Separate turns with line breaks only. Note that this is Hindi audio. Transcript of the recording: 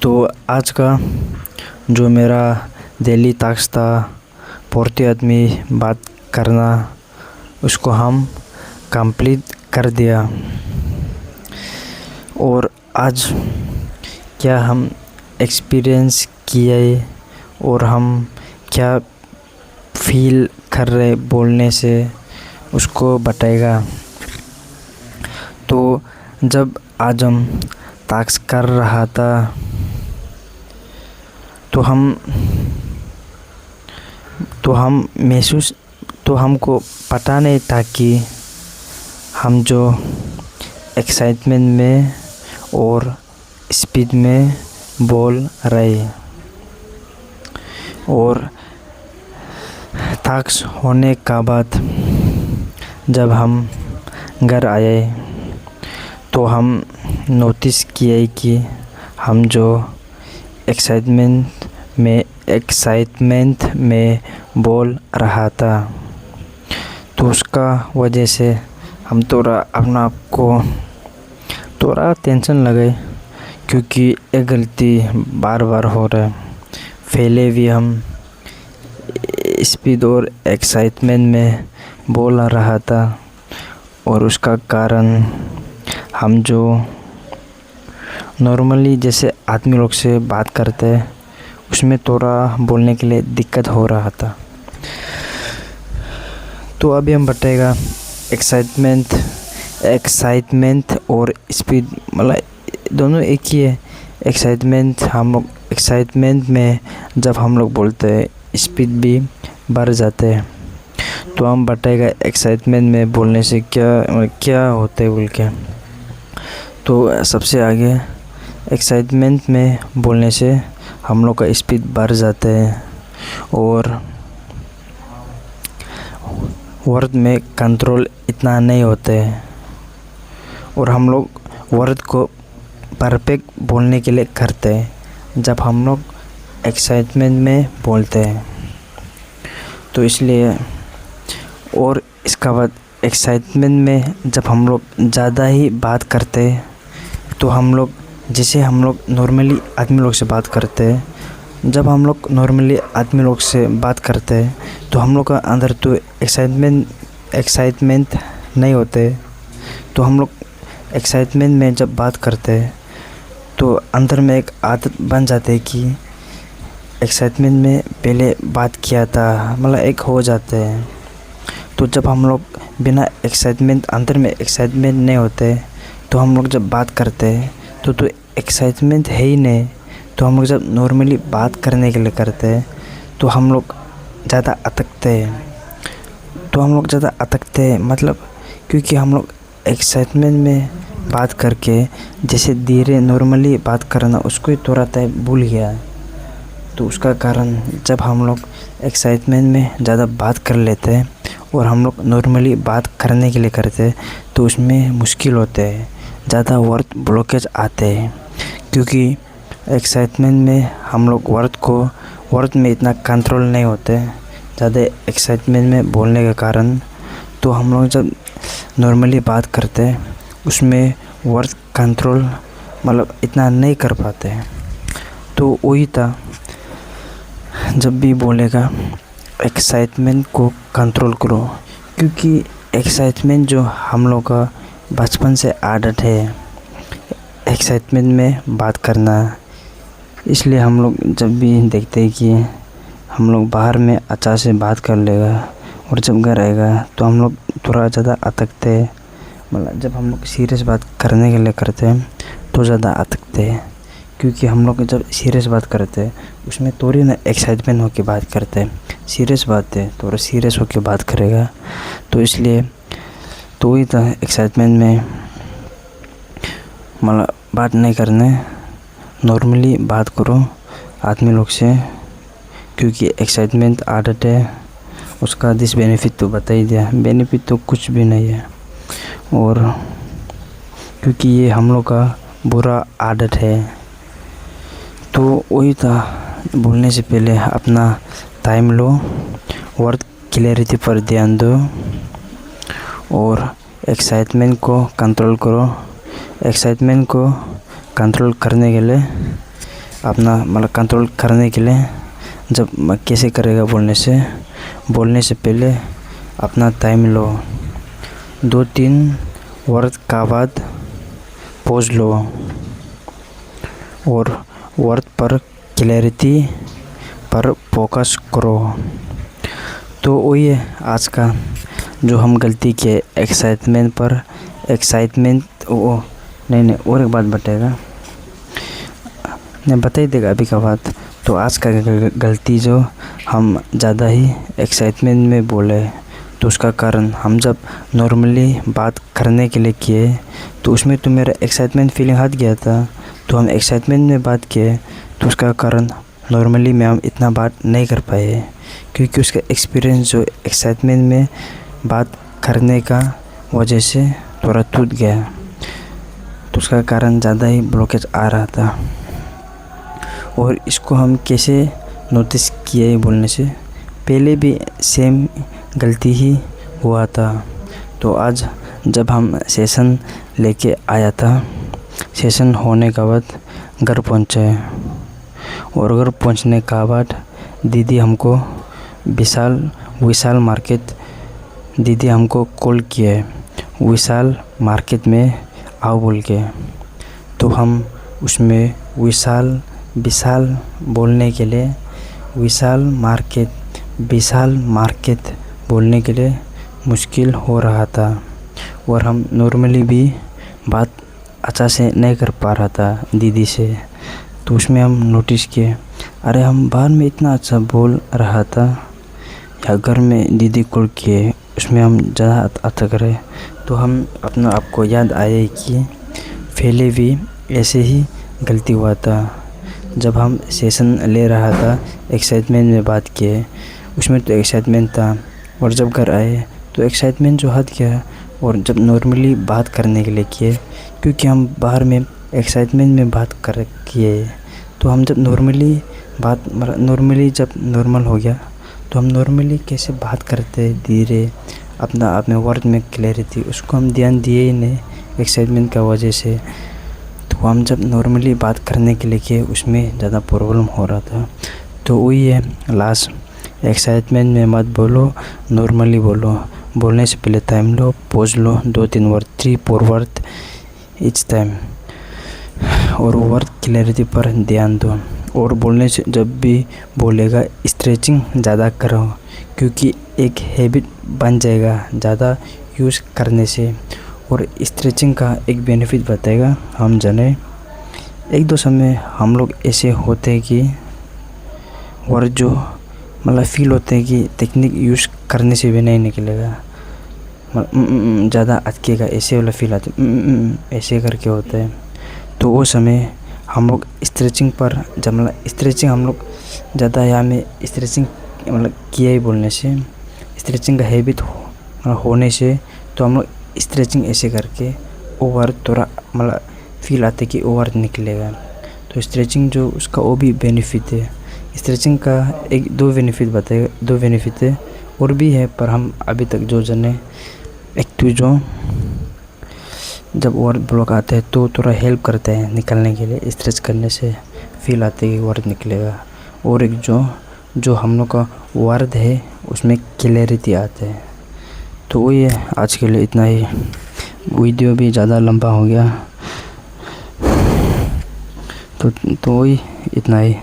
तो आज का जो मेरा डेली टास्क था, पढ़ते आदमी बात करना, उसको हम कंप्लीट कर दिया। और आज क्या हम एक्सपीरियंस किए और हम क्या फील कर रहे बोलने से, उसको बताएगा। तो जब आज हम टास्क कर रहा था तो हमको पता नहीं था कि हम जो एक्साइटमेंट में और स्पीड में बोल रहे। और टास्क होने का बाद जब हम घर आए तो हम नोटिस किए कि हम जो एक्साइटमेंट में बोल रहा था, तो उसका वजह से हम थोड़ा अपना आप को थोड़ा टेंशन लगे, क्योंकि एक गलती बार बार हो रहा है। पहले भी हम स्पीड और एक्साइटमेंट में बोल रहा था, और उसका कारण हम जो नॉर्मली जैसे आदमी लोग से बात करते हैं, उसमें थोड़ा बोलने के लिए दिक्कत हो रहा था। तो अभी हम बताएगा एक्साइटमेंट और स्पीड, मतलब दोनों एक ही है। एक्साइटमेंट में जब हम लोग बोलते हैं, स्पीड भी बढ़ जाते हैं। तो हम बताएगा एक्साइटमेंट में बोलने से क्या होते है बोल के। तो सबसे आगे एक्साइटमेंट में बोलने से हम लोग का स्पीड बढ़ जाता है, और वर्ड में कंट्रोल इतना नहीं होता है, और हम लोग वर्ड को परफेक्ट बोलने के लिए करते हैं जब हम लोग एक्साइटमेंट में बोलते हैं। तो इसलिए, और इसका बाद एक्साइटमेंट में जब हम लोग ज़्यादा ही बात करते हैं, तो हम लोग जैसे हम लोग नॉर्मली आदमी लोग से बात करते हैं, जब हम लोग नॉर्मली आदमी लोग से बात करते हैं तो हम लोग का अंदर तो एक्साइटमेंट नहीं होते। तो हम लोग एक्साइटमेंट में जब बात करते हैं तो अंदर में एक आदत बन जाती है कि एक्साइटमेंट में पहले बात किया था, मतलब एक हो जाते हैं। तो जब हम लोग बिना एक्साइटमेंट, अंदर में एक्साइटमेंट नहीं होते, तो हम लोग जब बात करते हैं तो एक्साइटमेंट है ही नहीं। तो हम लोग जब नॉर्मली बात करने के लिए करते हैं तो हम लोग ज़्यादा अटकते हैं। मतलब क्योंकि हम लोग एक्साइटमेंट में बात करके जैसे धीरे नॉर्मली बात करना, उसको ही थोड़ा टाइम भूल गया। तो उसका कारण जब हम लोग एक्साइटमेंट में ज़्यादा बात कर लेते हैं और हम लोग नॉर्मली बात करने के लिए करते हैं, तो उसमें मुश्किल होते हैं, ज़्यादा वर्ड ब्लॉकेज आते हैं। क्योंकि एक्साइटमेंट में हम लोग वर्ड में इतना कंट्रोल नहीं होते, ज़्यादा एक्साइटमेंट में बोलने के कारण। तो हम लोग जब नॉर्मली बात करते हैं, उसमें वर्ड कंट्रोल मतलब इतना नहीं कर पाते हैं। तो वही था, जब भी बोलेगा एक्साइटमेंट को कंट्रोल करो, क्योंकि एक्साइटमेंट जो हम लोग का बचपन से आदत है एक्साइटमेंट में बात करना। इसलिए हम लोग जब भी देखते हैं कि हम लोग बाहर में अच्छा से बात कर लेगा, और जब घर आएगा तो हम लोग थोड़ा ज़्यादा अटकते हैं। मतलब जब हम लोग सीरियस बात करने के लिए करते हैं तो ज़्यादा अटकते हैं, क्योंकि हम लोग जब सीरियस बात करते हैं उसमें थोड़ी ना एक्साइटमेंट होकर बात करते हैं। सीरियस बात है, थोड़ा सीरियस होकर बात करेगा। तो इसलिए तो ही था, एक्साइटमेंट में मतलब बात नहीं करने, नॉर्मली बात करो आदमी लोग से। क्योंकि एक्साइटमेंट आदत है, उसका डिसबेनिफिट तो बता ही दिया, बेनिफिट तो कुछ भी नहीं है। और क्योंकि ये हम लोग का बुरा आदत है। तो वही था, बोलने से पहले अपना टाइम लो, वर्ड क्लैरिटी पर ध्यान दो, और एक्साइटमेंट को कंट्रोल करो। एक्साइटमेंट को कंट्रोल करने के लिए अपना मतलब कंट्रोल करने के लिए जब कैसे करेगा बोलने से पहले अपना टाइम लो, 2-3 वर्ड का बाद पॉज लो और वर्ड पर क्लैरिटी पर फोकस करो। तो वही है आज का जो हम गलती किए एक्साइटमेंट नहीं और एक बात बताएगा, नहीं बता ही देगा अभी का बात। तो आज का गलती जो हम ज़्यादा ही एक्साइटमेंट में बोले, तो उसका कारण हम जब नॉर्मली बात करने के लिए किए तो उसमें तो मेरा एक्साइटमेंट फीलिंग हट गया था। तो हम एक्साइटमेंट में बात किए तो उसका कारण नॉर्मली में हम इतना बात नहीं कर पाए, क्योंकि उसका एक्सपीरियंस जो एक्साइटमेंट में बात करने का वजह से थोड़ा टूट गया। तो उसका कारण ज़्यादा ही ब्लॉकेज आ रहा था। और इसको हम कैसे नोटिस किए बोलने से पहले भी सेम गलती ही हुआ था। तो आज जब हम सेशन लेके आया था, सेशन होने के बाद घर पहुँचे और घर पहुँचने के बाद दीदी हमको विशाल मार्केट दीदी हमको कॉल किए, विशाल मार्केट में आओ बोल के। तो हम उसमें विशाल बोलने के लिए विशाल मार्केट बोलने के लिए मुश्किल हो रहा था और हम नॉर्मली भी बात अच्छा से नहीं कर पा रहा था दीदी से। तो उसमें हम नोटिस किए, अरे हम बाहर में इतना अच्छा बोल रहा था या घर में दीदी कॉल किए उसमें हम ज़्यादा अच्छा करें। तो हम अपना आपको याद आया कि पहले भी ऐसे ही गलती हुआ था। जब हम सेशन ले रहा था एक्साइटमेंट में बात किए, उसमें तो एक्साइटमेंट था और जब घर आए तो एक्साइटमेंट जो हट गया। और जब नॉर्मली बात करने के लिए किए, क्योंकि हम बाहर में एक्साइटमेंट में बात कर किए, तो हम जब नॉर्मली जब नॉर्मल हो गया तो हम नॉर्मली कैसे बात करते धीरे अपने वर्ड में क्लैरिटी उसको हम ध्यान दिए ही नहीं एक्साइटमेंट का वजह से। तो हम जब नॉर्मली बात करने के लिए किए उसमें ज़्यादा प्रॉब्लम हो रहा था। तो वही है लास्ट, एक्साइटमेंट में मत बोलो, नॉर्मली बोलो। बोलने से पहले टाइम लो, पॉज लो, 2-3 वर्ड 3-4 वर्ड ईच टाइम और वर्ड क्लैरिटी पर ध्यान दो। और बोलने से जब भी बोलेगा स्ट्रेचिंग ज़्यादा करो, क्योंकि एक हैबिट बन जाएगा ज़्यादा यूज़ करने से। और स्ट्रेचिंग का एक बेनिफिट बताएगा हम जाने। एक दो समय हम लोग ऐसे होते हैं कि वर्ड जो मतलब फील होते हैं कि टेक्निक यूज़ करने से भी नहीं निकलेगा, ज़्यादा अटकेगा, ऐसे वाला फील आता है, ऐसे करके होता है। तो वो समय हम लोग स्ट्रेचिंग पर जब मतलब स्ट्रेचिंग हम लोग ज़्यादा यहाँ में स्ट्रेचिंग मतलब किया ही बोलने से स्ट्रेचिंग का हैबिट होने से तो हम लोग स्ट्रेचिंग ऐसे करके ओवर थोड़ा मतलब फील आते कि ओवर निकलेगा। तो स्ट्रेचिंग जो उसका वो भी बेनिफिट है। स्ट्रेचिंग का 1-2 बेनिफिट बताएगा, 2 बेनिफिट है और भी है, पर हम अभी तक जो जाने एक तो जो जब वर्ड ब्लॉक आते हैं तो थोड़ा हेल्प करते हैं निकलने के लिए, स्ट्रेच करने से फील आते कि वर्ड निकलेगा। और एक जो हम लोग का वर्ड है उसमें क्लैरिटी आते हैं। तो वही है, आज के लिए इतना ही। वीडियो भी ज़्यादा लंबा हो गया तो वही इतना ही।